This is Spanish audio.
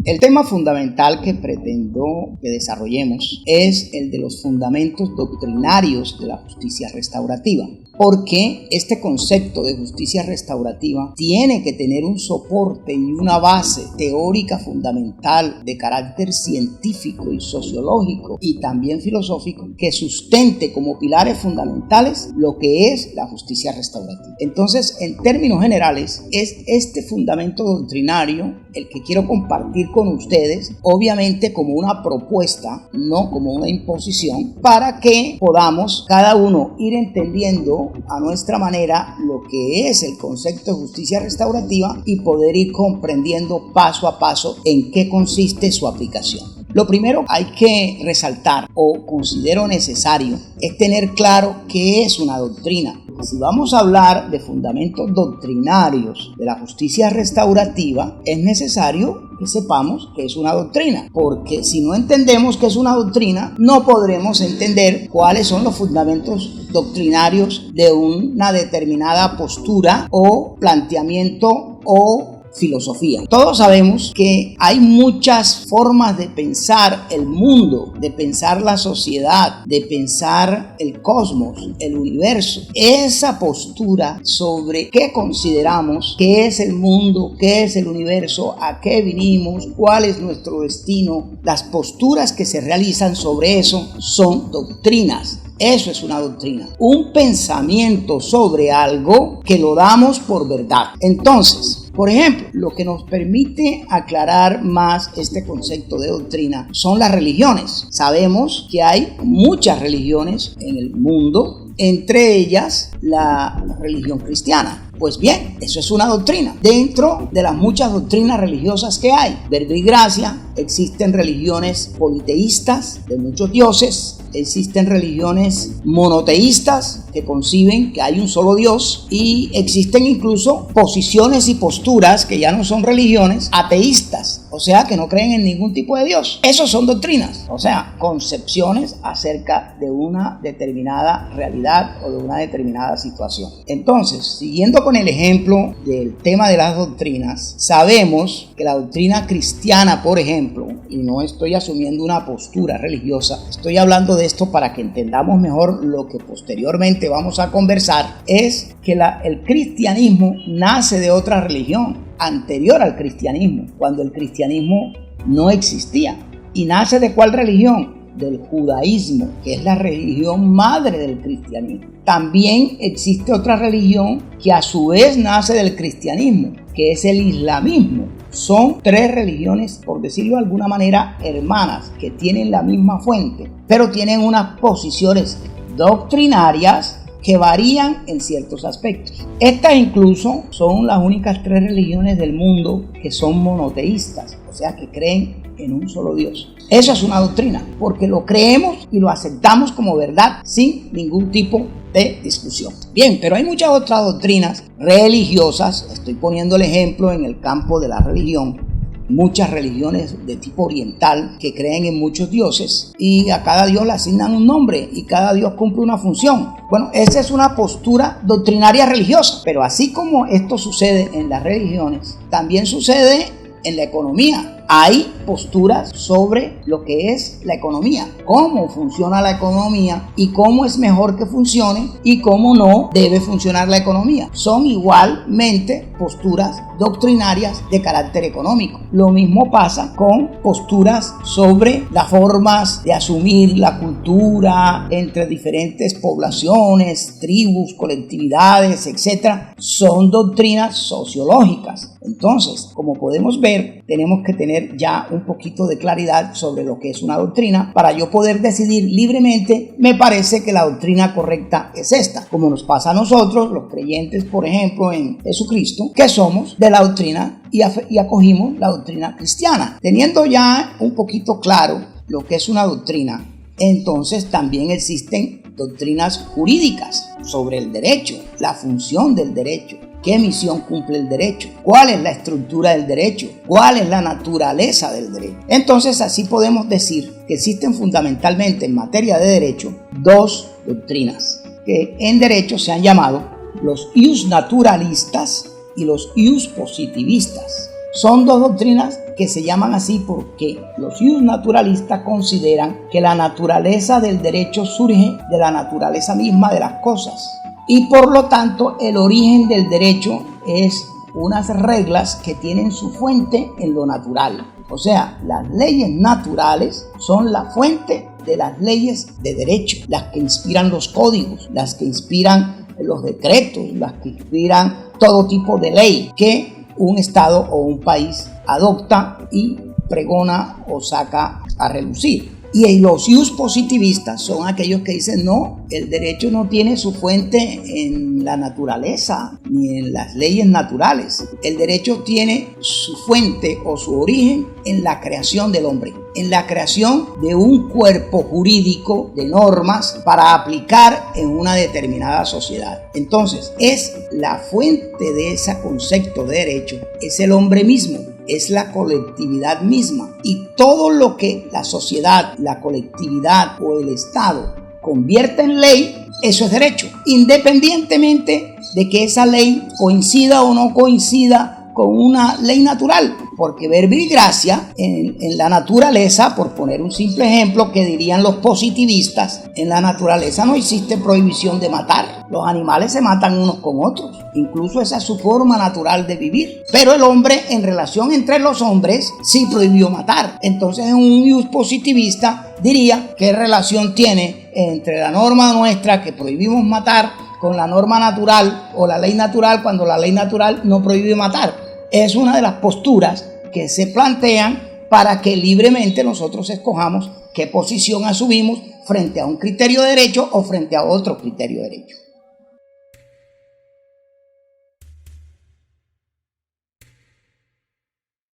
El tema fundamental que pretendo que desarrollemos es el de los fundamentos doctrinarios de la justicia restaurativa, porque este concepto de justicia restaurativa tiene que tener un soporte y una base teórica fundamental de carácter científico y sociológico y también filosófico que sustente como pilares fundamentales lo que es la justicia restaurativa. Entonces, en términos generales, es este fundamento doctrinario el que quiero compartir con ustedes, obviamente como una propuesta, no como una imposición, para que podamos cada uno ir entendiendo a nuestra manera lo que es el concepto de justicia restaurativa y poder ir comprendiendo paso a paso en qué consiste su aplicación. Lo primero hay que resaltar o considero necesario es tener claro qué es una doctrina. Si vamos a hablar de fundamentos doctrinarios de la justicia restaurativa, es necesario que sepamos qué es una doctrina, porque si no entendemos qué es una doctrina, no podremos entender cuáles son los fundamentos doctrinarios de una determinada postura o planteamiento o filosofía. Todos sabemos que hay muchas formas de pensar el mundo, de pensar la sociedad, de pensar el cosmos, el universo. Esa postura sobre qué consideramos, qué es el mundo, qué es el universo, a qué vinimos, cuál es nuestro destino, las posturas que se realizan sobre eso son doctrinas. Eso es una doctrina, un pensamiento sobre algo que lo damos por verdad. Entonces, por ejemplo, lo que nos permite aclarar más este concepto de doctrina son las religiones. Sabemos que hay muchas religiones en el mundo, entre ellas la religión cristiana. Pues bien, eso es una doctrina. Dentro de las muchas doctrinas religiosas que hay, Verbo y Gracia, existen religiones politeístas de muchos dioses, existen religiones monoteístas que conciben que hay un solo Dios y existen incluso posiciones y posturas que ya no son religiones, ateístas, o sea que no creen en ningún tipo de Dios. Esos son doctrinas, o sea, concepciones acerca de una determinada realidad o de una determinada situación. Entonces, siguiendo con el ejemplo del tema de las doctrinas, sabemos que la doctrina cristiana, por ejemplo, y no estoy asumiendo una postura religiosa, estoy hablando de esto para que entendamos mejor lo que posteriormente vamos a conversar, es que el cristianismo nace de otra religión anterior al cristianismo, cuando el cristianismo no existía. ¿Y nace de cuál religión? Del judaísmo, que es la religión madre del cristianismo. También existe otra religión que a su vez nace del cristianismo, que es el islamismo. Son tres religiones, por decirlo de alguna manera, hermanas, que tienen la misma fuente, pero tienen unas posiciones doctrinarias que varían en ciertos aspectos. Estas incluso son las únicas tres religiones del mundo que son monoteístas, o sea que creen en un solo Dios. Eso es una doctrina, porque lo creemos y lo aceptamos como verdad sin ningún tipo de discusión. Bien, pero hay muchas otras doctrinas religiosas, estoy poniendo el ejemplo en el campo de la religión, muchas religiones de tipo oriental que creen en muchos dioses y a cada dios le asignan un nombre y cada dios cumple una función. Bueno, esa es una postura doctrinaria religiosa, pero así como esto sucede en las religiones, también sucede en la economía. Hay posturas sobre lo que es la economía, cómo funciona la economía y cómo es mejor que funcione y cómo no debe funcionar la economía. Son igualmente posturas doctrinarias de carácter económico. Lo mismo pasa con posturas sobre las formas de asumir la cultura entre diferentes poblaciones, tribus, colectividades, etc. Son doctrinas sociológicas. Entonces, como podemos ver, tenemos que tener ya un poquito de claridad sobre lo que es una doctrina para yo poder decidir libremente. Me parece que la doctrina correcta es esta, como nos pasa a nosotros, los creyentes, por ejemplo, en Jesucristo, que somos de la doctrina y acogimos la doctrina cristiana. Teniendo ya un poquito claro lo que es una doctrina, entonces también existen doctrinas jurídicas sobre el derecho, la función del derecho, ¿Qué misión cumple el derecho? ¿Cuál es la estructura del derecho? ¿Cuál es la naturaleza del derecho? Entonces, así podemos decir que existen fundamentalmente en materia de derecho dos doctrinas que en derecho se han llamado los ius naturalistas y los ius positivistas. Son dos doctrinas que se llaman así porque los ius naturalistas consideran que la naturaleza del derecho surge de la naturaleza misma de las cosas y por lo tanto el origen del derecho es unas reglas que tienen su fuente en lo natural. O sea, las leyes naturales son la fuente de las leyes de derecho, las que inspiran los códigos, las que inspiran los decretos, las que inspiran todo tipo de ley que un estado o un país adopta y pregona o saca a relucir. Y los ius positivistas son aquellos que dicen no, el derecho no tiene su fuente en la naturaleza ni en las leyes naturales. El derecho tiene su fuente o su origen en la creación del hombre, en la creación de un cuerpo jurídico de normas para aplicar en una determinada sociedad. Entonces, es la fuente de ese concepto de derecho, es el hombre mismo. Es la colectividad misma y todo lo que la sociedad, la colectividad o el Estado convierte en ley, eso es derecho, independientemente de que esa ley coincida o no coincida con una ley natural, porque verbo y gracia en la naturaleza, por poner un simple ejemplo que dirían los positivistas, en la naturaleza no existe prohibición de matar. Los animales se matan unos con otros, incluso esa es su forma natural de vivir. Pero el hombre, en relación entre los hombres, sí prohibió matar. Entonces un ius positivista diría qué relación tiene entre la norma nuestra que prohibimos matar con la norma natural o la ley natural cuando la ley natural no prohíbe matar. Es una de las posturas que se plantean para que libremente nosotros escojamos qué posición asumimos frente a un criterio de derecho o frente a otro criterio de derecho.